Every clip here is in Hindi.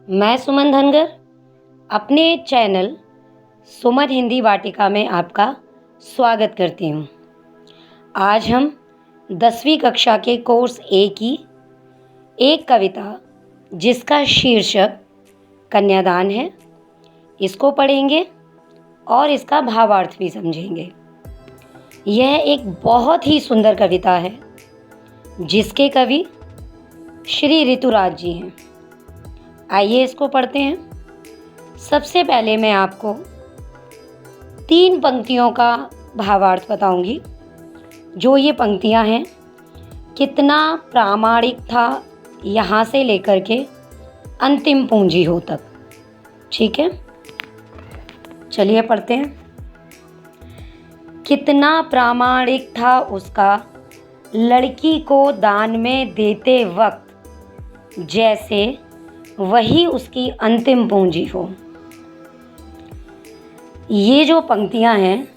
मैं सुमन धनगर अपने चैनल सुमन हिंदी वाटिका में आपका स्वागत करती हूँ। आज हम 10वीं कक्षा के कोर्स ए की एक कविता जिसका शीर्षक कन्यादान है, इसको पढ़ेंगे और इसका भावार्थ भी समझेंगे। यह एक बहुत ही सुंदर कविता है जिसके कवि श्री ऋतुराज जी हैं। आइए इसको पढ़ते हैं। सबसे पहले मैं आपको 3 पंक्तियों का भावार्थ बताऊंगी। जो ये पंक्तियां हैं, कितना प्रामाणिक था यहाँ से लेकर के अंतिम पूंजी हो तक। ठीक है, चलिए पढ़ते हैं। कितना प्रामाणिक था उसका लड़की को दान में देते वक्त, जैसे वही उसकी अंतिम पूंजी हो। ये जो पंक्तियां हैं,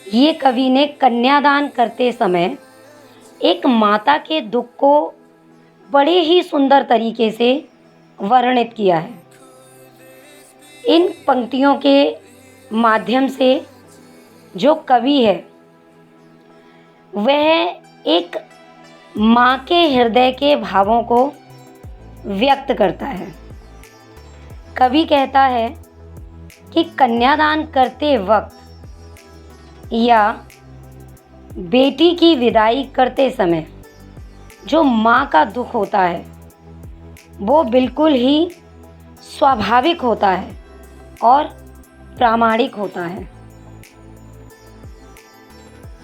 ये कवि ने कन्यादान करते समय एक माता के दुख को बड़े ही सुंदर तरीके से वर्णित किया है। इन पंक्तियों के माध्यम से जो कवि है वह एक माँ के हृदय के भावों को व्यक्त करता है। कवि कहता है कि कन्यादान करते वक्त या बेटी की विदाई करते समय जो माँ का दुख होता है वो बिल्कुल ही स्वाभाविक होता है और प्रामाणिक होता है।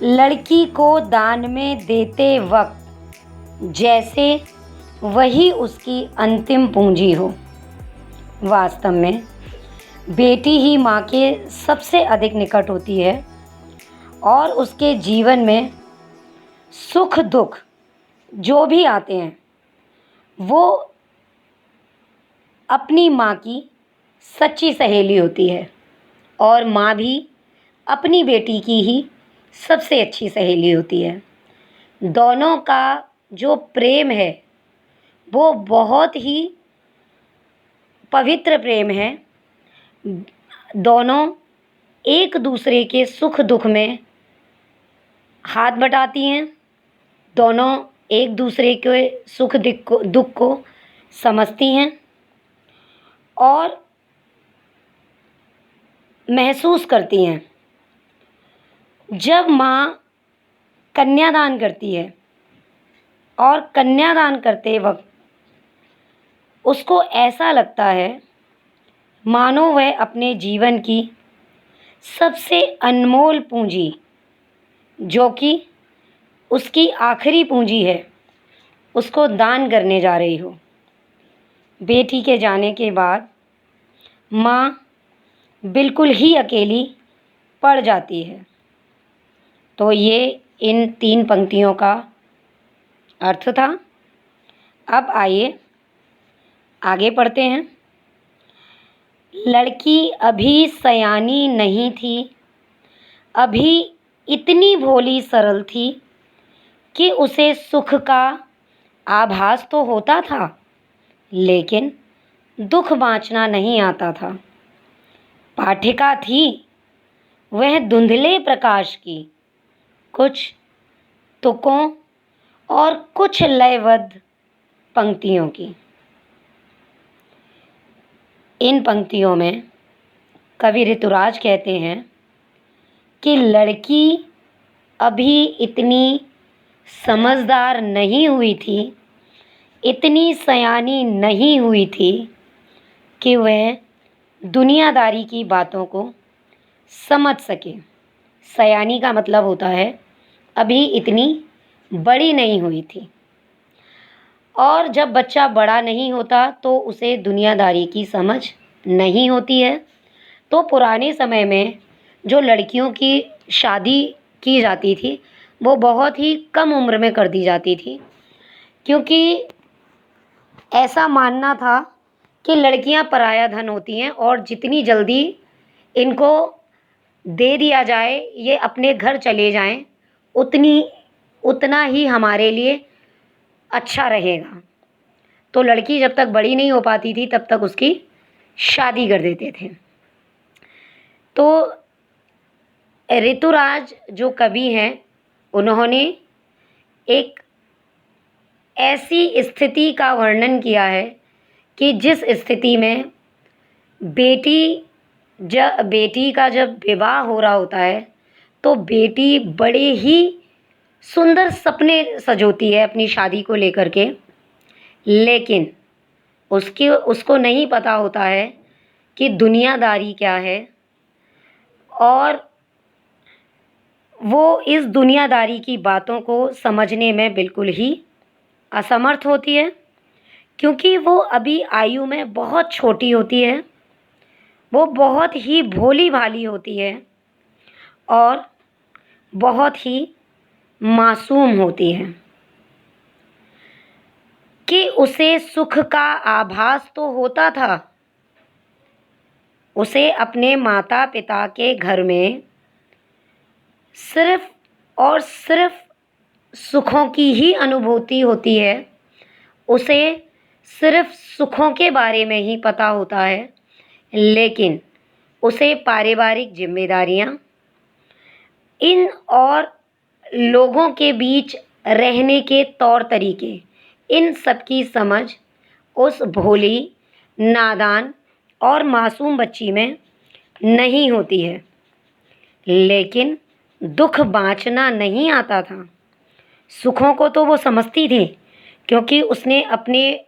लड़की को दान में देते वक्त जैसे वही उसकी अंतिम पूंजी हो। वास्तव में बेटी ही माँ के सबसे अधिक निकट होती है और उसके जीवन में सुख दुख जो भी आते हैं वो अपनी माँ की सच्ची सहेली होती है और माँ भी अपनी बेटी की ही सबसे अच्छी सहेली होती है। दोनों का जो प्रेम है वो बहुत ही पवित्र प्रेम है। दोनों एक दूसरे के सुख दुख में हाथ बटाती हैं। दोनों एक दूसरे के सुख दुख को समझती हैं और महसूस करती हैं। जब माँ कन्यादान करती है और कन्यादान करते वक्त उसको ऐसा लगता है मानो वह अपने जीवन की सबसे अनमोल पूंजी, जो कि उसकी आखिरी पूंजी है, उसको दान करने जा रही हो। बेटी के जाने के बाद माँ बिल्कुल ही अकेली पड़ जाती है। तो ये इन 3 पंक्तियों का अर्थ था। अब आइए आगे पढ़ते हैं। लड़की अभी सयानी नहीं थी, अभी इतनी भोली सरल थी कि उसे सुख का आभास तो होता था, लेकिन दुख बाँचना नहीं आता था। पाठिका थी वह धुंधले प्रकाश की, कुछ तुकों और कुछ लयबद्ध पंक्तियों की। इन पंक्तियों में कवि ऋतुराज कहते हैं कि लड़की अभी इतनी समझदार नहीं हुई थी, इतनी सयानी नहीं हुई थी कि वह दुनियादारी की बातों को समझ सके। सयानी का मतलब होता है अभी इतनी बड़ी नहीं हुई थी। और जब बच्चा बड़ा नहीं होता तो उसे दुनियादारी की समझ नहीं होती है। तो पुराने समय में जो लड़कियों की शादी की जाती थी वो बहुत ही कम उम्र में कर दी जाती थी, क्योंकि ऐसा मानना था कि लड़कियां पराया धन होती हैं और जितनी जल्दी इनको दे दिया जाए, ये अपने घर चले जाएं, उतना ही हमारे लिए अच्छा रहेगा। तो लड़की जब तक बड़ी नहीं हो पाती थी तब तक उसकी शादी कर देते थे। तो ऋतुराज जो कवि हैं, उन्होंने एक ऐसी स्थिति का वर्णन किया है कि जिस स्थिति में बेटी का जब विवाह हो रहा होता है तो बेटी बड़े ही सुंदर सपने सजोती है अपनी शादी को लेकर के, लेकिन उसको नहीं पता होता है कि दुनियादारी क्या है, और वो इस दुनियादारी की बातों को समझने में बिल्कुल ही असमर्थ होती है, क्योंकि वो अभी आयु में बहुत छोटी होती है, वो बहुत ही भोली भाली होती है और बहुत ही मासूम होती है कि उसे सुख का आभास तो होता था। उसे अपने माता पिता के घर में सिर्फ और सिर्फ सुखों की ही अनुभूति होती है, उसे सिर्फ सुखों के बारे में ही पता होता है, लेकिन उसे पारिवारिक जिम्मेदारियां, इन और लोगों के बीच रहने के तौर तरीके, इन सब की समझ उस भोली, नादान और मासूम बच्ची में नहीं होती है। लेकिन दुख बाँचना नहीं आता था। सुखों को तो वो समझती थी, क्योंकि उसने अपने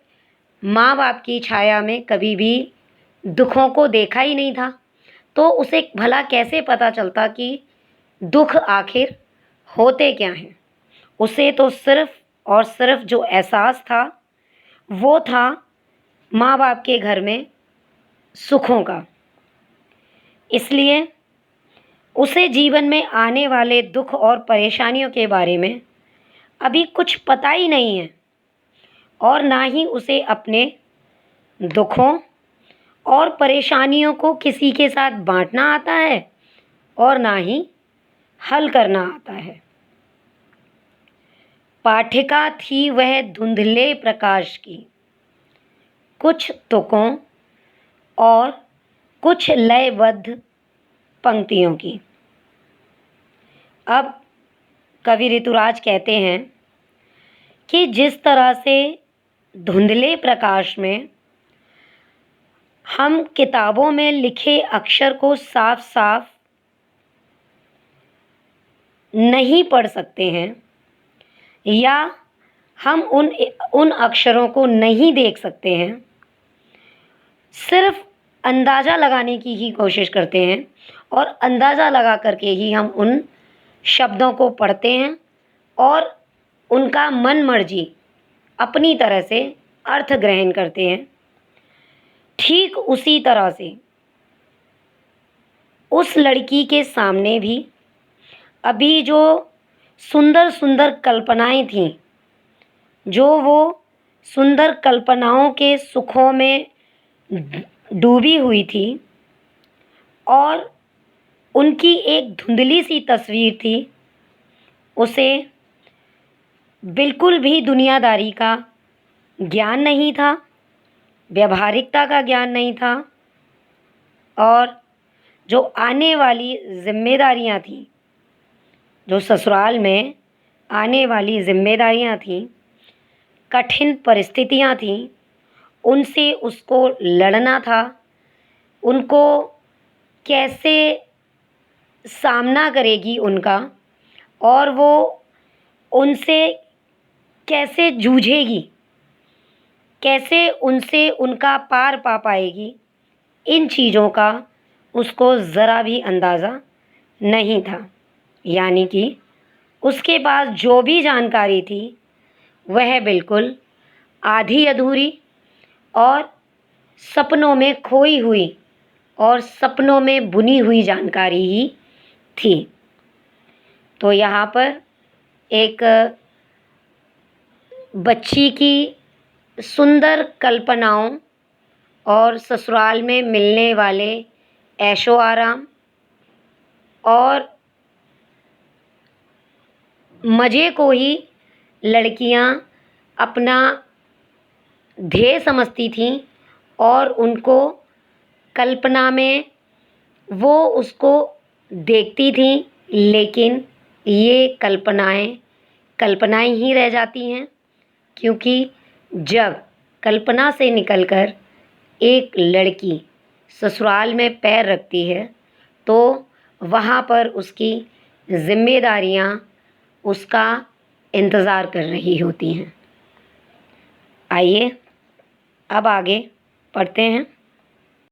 माँ बाप की छाया में कभी भी दुखों को देखा ही नहीं था। तो उसे भला कैसे पता चलता कि दुख आखिर होते क्या हैं। उसे तो सिर्फ और सिर्फ जो एहसास था वो था माँ बाप के घर में सुखों का। इसलिए उसे जीवन में आने वाले दुख और परेशानियों के बारे में अभी कुछ पता ही नहीं है, और ना ही उसे अपने दुखों और परेशानियों को किसी के साथ बांटना आता है और ना ही हल करना आता है। पाठिका थी वह धुंधले प्रकाश की, कुछ तुकों और कुछ लयबद्ध पंक्तियों की। अब कवि ऋतुराज कहते हैं कि जिस तरह से धुंधले प्रकाश में हम किताबों में लिखे अक्षर को साफ साफ नहीं पढ़ सकते हैं, या हम उन अक्षरों को नहीं देख सकते हैं, सिर्फ अंदाज़ा लगाने की ही कोशिश करते हैं, और अंदाज़ा लगा करके ही हम उन शब्दों को पढ़ते हैं और उनका मन मर्जी अपनी तरह से अर्थ ग्रहण करते हैं। ठीक उसी तरह से उस लड़की के सामने भी अभी जो सुंदर सुंदर कल्पनाएं थीं, जो वो सुंदर कल्पनाओं के सुखों में डूबी हुई थी, और उनकी एक धुंधली सी तस्वीर थी, उसे बिल्कुल भी दुनियादारी का ज्ञान नहीं था, व्यावहारिकता का ज्ञान नहीं था, और जो आने वाली जिम्मेदारियां थीं, जो ससुराल में आने वाली जिम्मेदारियां थीं, कठिन परिस्थितियां थीं, उनसे उसको लड़ना था। उनको कैसे सामना करेगी उनका, और वो उनसे कैसे जूझेगी, कैसे उनसे उनका पार पा पाएगी, इन चीज़ों का उसको ज़रा भी अंदाज़ा नहीं था। यानी कि उसके पास जो भी जानकारी थी वह बिल्कुल आधी अधूरी और सपनों में खोई हुई और सपनों में बुनी हुई जानकारी ही थी। तो यहाँ पर एक बच्ची की सुंदर कल्पनाओं और ससुराल में मिलने वाले ऐशो आराम और मज़े को ही लड़कियां अपना ध्येय समझती थीं और उनको कल्पना में वो उसको देखती थीं, लेकिन ये कल्पनाएँ ही रह जाती हैं, क्योंकि जब कल्पना से निकलकर एक लड़की ससुराल में पैर रखती है तो वहाँ पर उसकी ज़िम्मेदारियाँ उसका इंतज़ार कर रही होती हैं। आइए अब आगे पढ़ते हैं।